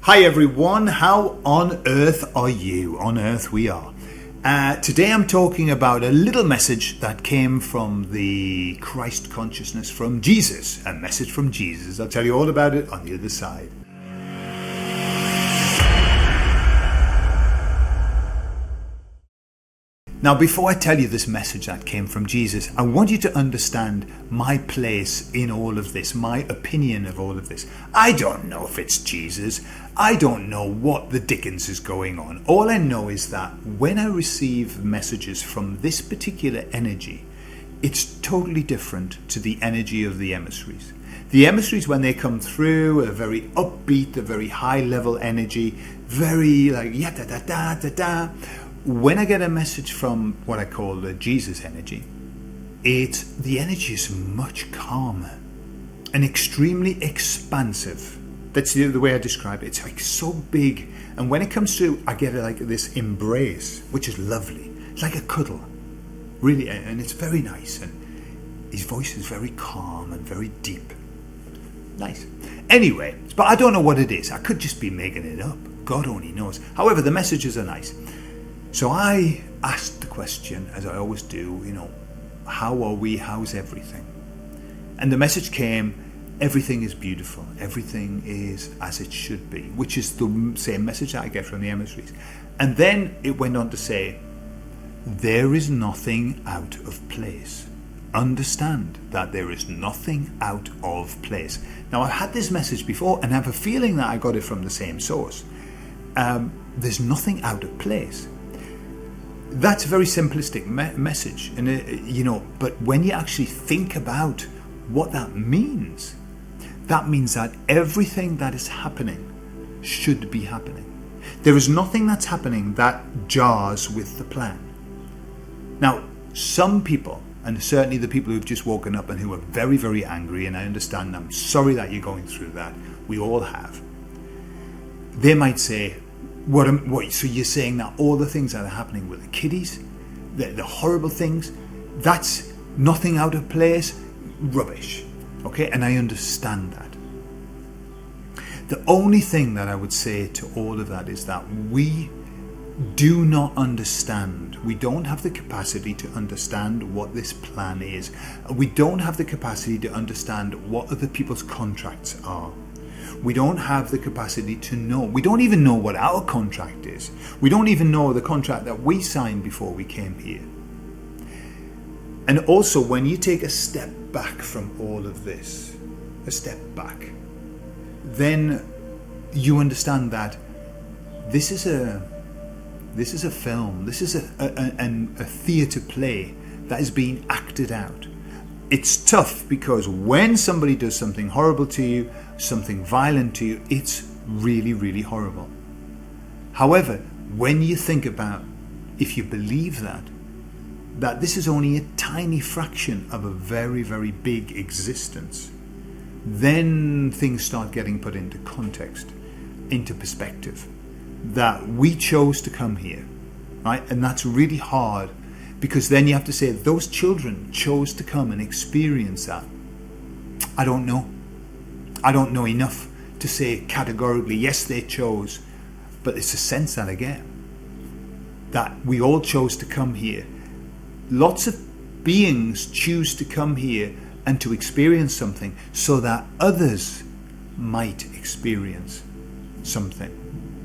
Hi everyone, how on earth are you? On earth we are. Today I'm talking about a little message that came from the Christ consciousness from Jesus. A message from Jesus. I'll tell you all about it on the other side. Now, before I tell you this message that came from Jesus, I want you to understand my place in all of this, my opinion of all of this. I don't know if it's Jesus. I don't know what the dickens is going on. All I know is that when I receive messages from this particular energy, it's totally different to the energy of the emissaries. The emissaries, when they come through, are very upbeat, a very high level energy, very like da-da-da-da-da-da. When I get a message from what I call the Jesus energy, the energy is much calmer and extremely expansive. That's the way I describe it. It's like so big, and when it comes through, I get like this embrace, which is lovely. It's like a cuddle, really, and it's very nice. And his voice is very calm and very deep. Nice. Anyway, but I don't know what it is. I could just be making it up. God only knows. However, the messages are nice. So I asked the question, as I always do, how are we? How's everything? And the message came, everything is beautiful. Everything is as it should be, which is the same message that I get from the emissaries. And then it went on to say, there is nothing out of place. Understand that there is nothing out of place. Now, I've had this message before and I have a feeling that I got it from the same source. There's nothing out of place. That's a very simplistic message, and but when you actually think about what that means that everything that is happening should be happening. There is nothing that's happening that jars with the plan. Now, some people, and certainly the people who've just woken up and who are very, very angry, and I understand, I'm sorry that you're going through that, we all have, they might say, so you're saying that all the things that are happening with the kiddies, the horrible things, that's nothing out of place? Rubbish. Okay, and I understand that. The only thing that I would say to all of that is that we do not understand. We don't have the capacity to understand what this plan is. We don't have the capacity to understand what other people's contracts are. We don't have the capacity to know. We don't even know what our contract is. We don't even know the contract that we signed before we came here. And also, when you take a step back from all of this, a step back, then you understand that this is a film. This is a theatre play that is being acted out. It's tough because when somebody does something horrible to you, something violent to you, it's really, really horrible. However, when you think about, if you believe that this is only a tiny fraction of a very, very big existence, then things start getting put into context, into perspective, that we chose to come here, right? And that's really hard, because then you have to say those children chose to come and experience that. I don't know enough to say categorically, yes, they chose, but it's a sense that I get, that we all chose to come here. Lots of beings choose to come here and to experience something so that others might experience something,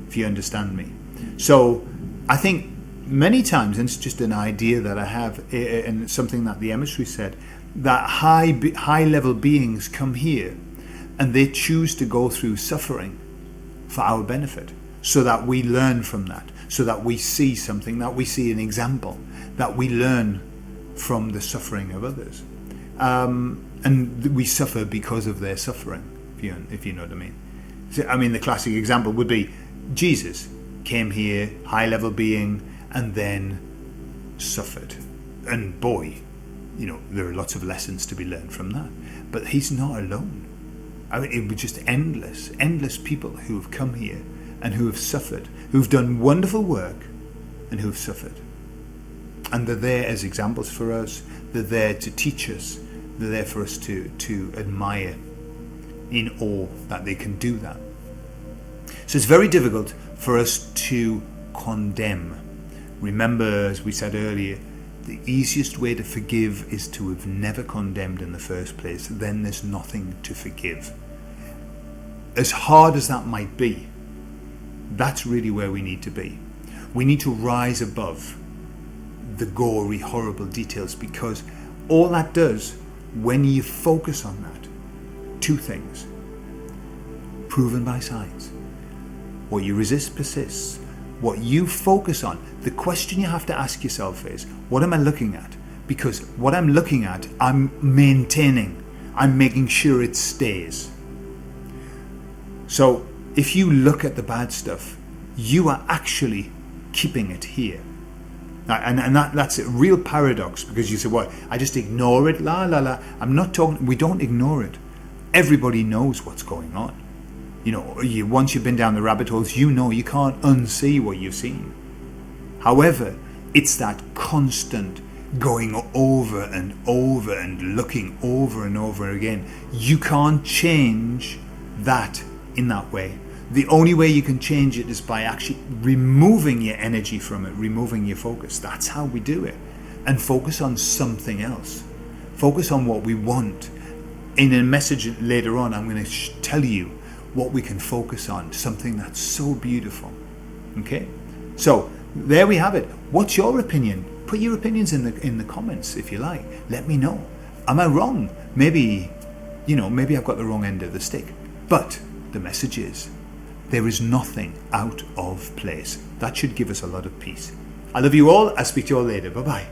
if you understand me. So I think many times, and it's just an idea that I have, and something that the emissary said, that high level beings come here and they choose to go through suffering for our benefit, so that we learn from that, so that we see something, that we see an example, that we learn from the suffering of others, and we suffer because of their suffering, if you know what I mean. I mean, the classic example would be Jesus came here, high level being, and then suffered, and boy, there are lots of lessons to be learned from that. But he's not alone. I mean, it was just endless people who have come here and who have suffered, who've done wonderful work and who've suffered. And they're there as examples for us. They're there to teach us. They're there for us to admire in awe that they can do that. So it's very difficult for us to condemn. Remember, as we said earlier, the easiest way to forgive is to have never condemned in the first place. Then there's nothing to forgive. As hard as that might be, that's really where we need to be. We need to rise above the gory, horrible details, because all that does, when you focus on that, two things, proven by science. What you resist persists. What you focus on, the question you have to ask yourself is, what am I looking at? Because what I'm looking at, I'm maintaining. I'm making sure it stays. So if you look at the bad stuff, you are actually keeping it here. And that's a real paradox, because you say, well, I just ignore it, la la la. I'm not talking, we don't ignore it. Everybody knows what's going on. You know, once you've been down the rabbit holes, you know you can't unsee what you've seen. However, it's that constant going over and over and looking over and over again. You can't change that in that way. The only way you can change it is by actually removing your energy from it, removing your focus. That's how we do it. And focus on something else. Focus on what we want. In a message later on, I'm going to tell you what we can focus on, something that's so beautiful. Okay? So, there we have it. What's your opinion? Put your opinions in the comments if you like. Let me know. Am I wrong? Maybe I've got the wrong end of the stick. But the message is, there is nothing out of place. That should give us a lot of peace. I love you all. I'll speak to you all later. Bye-bye.